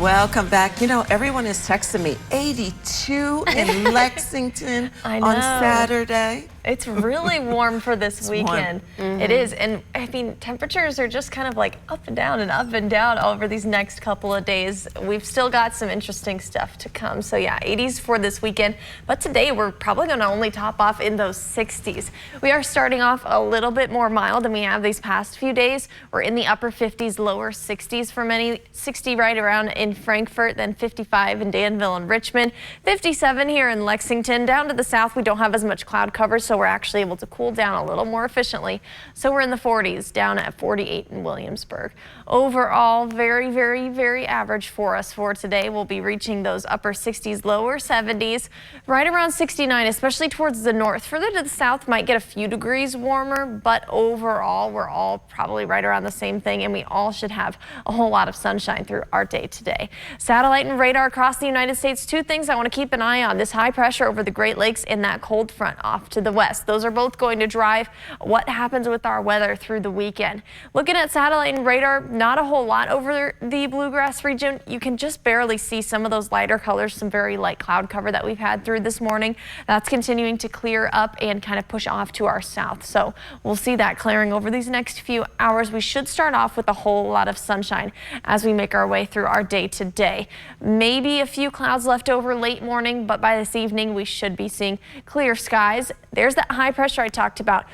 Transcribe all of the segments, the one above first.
Welcome back. You know, everyone is texting me 82 in Lexington on Saturday. It's really warm for this weekend. It is, and I mean, temperatures are just kind of like up and down over these next couple of days. We've still got some interesting stuff to come. So yeah, 80s for this weekend, but today we're probably going to only top off in those 60s. We are starting off a little bit more mild than we have these past few days. We're in the upper 50s, lower 60s for many, 60 right around in Frankfort, then 55 in Danville and Richmond, 57 here in Lexington. Down to the south, we don't have as much cloud cover, so we're actually able to cool down a little more efficiently. So we're in the 40s, down at 48 in Williamsburg. Overall, very average for us for today. We'll be reaching those upper 60s, lower 70s, right around 69, especially towards the north. Further to the south might get a few degrees warmer, but overall, we're all probably right around the same thing, and we all should have a whole lot of sunshine through our day today. Satellite and radar across the United States. Two things I want to keep an eye on: this high pressure over the Great Lakes and that cold front off to the west. Those are both going to drive what happens with our weather through the weekend. Looking at satellite and radar, not a whole lot over the bluegrass region. You can just barely see some of those lighter colors, some very light cloud cover that we've had through this morning. That's continuing to clear up and kind of push off to our south. So we'll see that clearing over these next few hours. We should start off with a whole lot of sunshine as we make our way through our day today. Maybe a few clouds left over late morning, but by this evening we should be seeing clear skies. There's that high pressure I talked about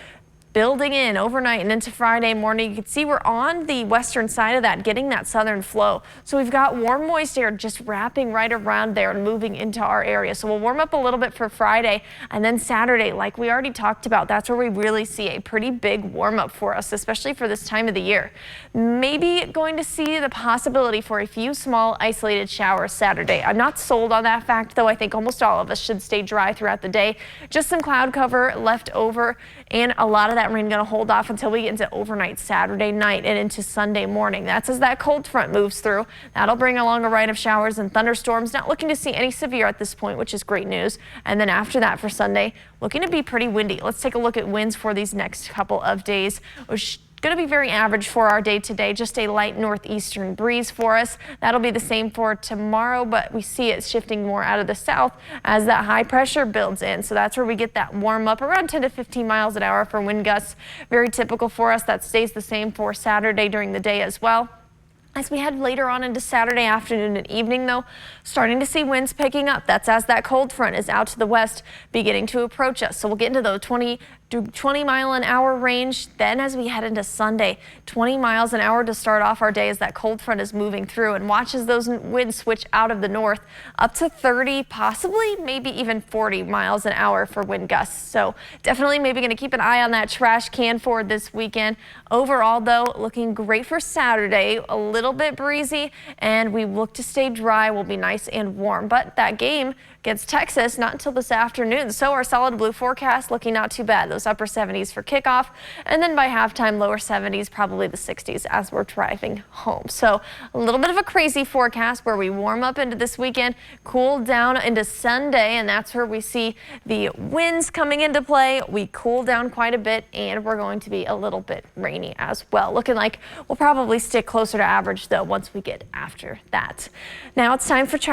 building in overnight and into Friday morning. You can see we're on the western side of that, getting that southern flow. So we've got warm, moist air just wrapping right around there and moving into our area. So we'll warm up a little bit for Friday, and then Saturday, like we already talked about, that's where we really see a pretty big warm up for us, especially for this time of the year. Maybe going to see the possibility for a few small isolated showers Saturday. I'm not sold on that fact, though. I think almost all of us should stay dry throughout the day. Just some cloud cover left over, and a lot of that rain going to hold off until we get into overnight Saturday night and into Sunday morning. That's as that cold front moves through. That'll bring along a ride of showers and thunderstorms. Not looking to see any severe at this point, which is great news. And then after that for Sunday, looking to be pretty windy. Let's take a look at winds for these next couple of days, which going to be very average for our day today. Just a light northeastern breeze for us. That'll be the same for tomorrow, but we see it shifting more out of the south as that high pressure builds in. So that's where we get that warm up around 10 to 15 miles an hour for wind gusts. Very typical for us. That stays the same for Saturday during the day as well. As we head later on into Saturday afternoon and evening, though, starting to see winds picking up. That's as that cold front is out to the west, beginning to approach us. So we'll get into the 20 mile an hour range. Then as we head into Sunday, 20 miles an hour to start off our day as that cold front is moving through, and watch as those winds switch out of the north up to 30, possibly maybe even 40 miles an hour for wind gusts. So definitely maybe going to keep an eye on that trash can for this weekend. Overall, though, looking great for Saturday. A little bit breezy, and we look to stay dry. Will be nice and warm, but that game against Texas not until this afternoon. So our solid blue forecast looking not too bad. Those upper 70s for kickoff, and then by halftime lower 70s, probably the 60s as we're driving home. So a little bit of a crazy forecast where we warm up into this weekend, cool down into Sunday, and that's where we see the winds coming into play. We cool down quite a bit, and we're going to be a little bit rainy as well. Looking like we'll probably stick closer to average though once we get after that. Now it's time for traffic.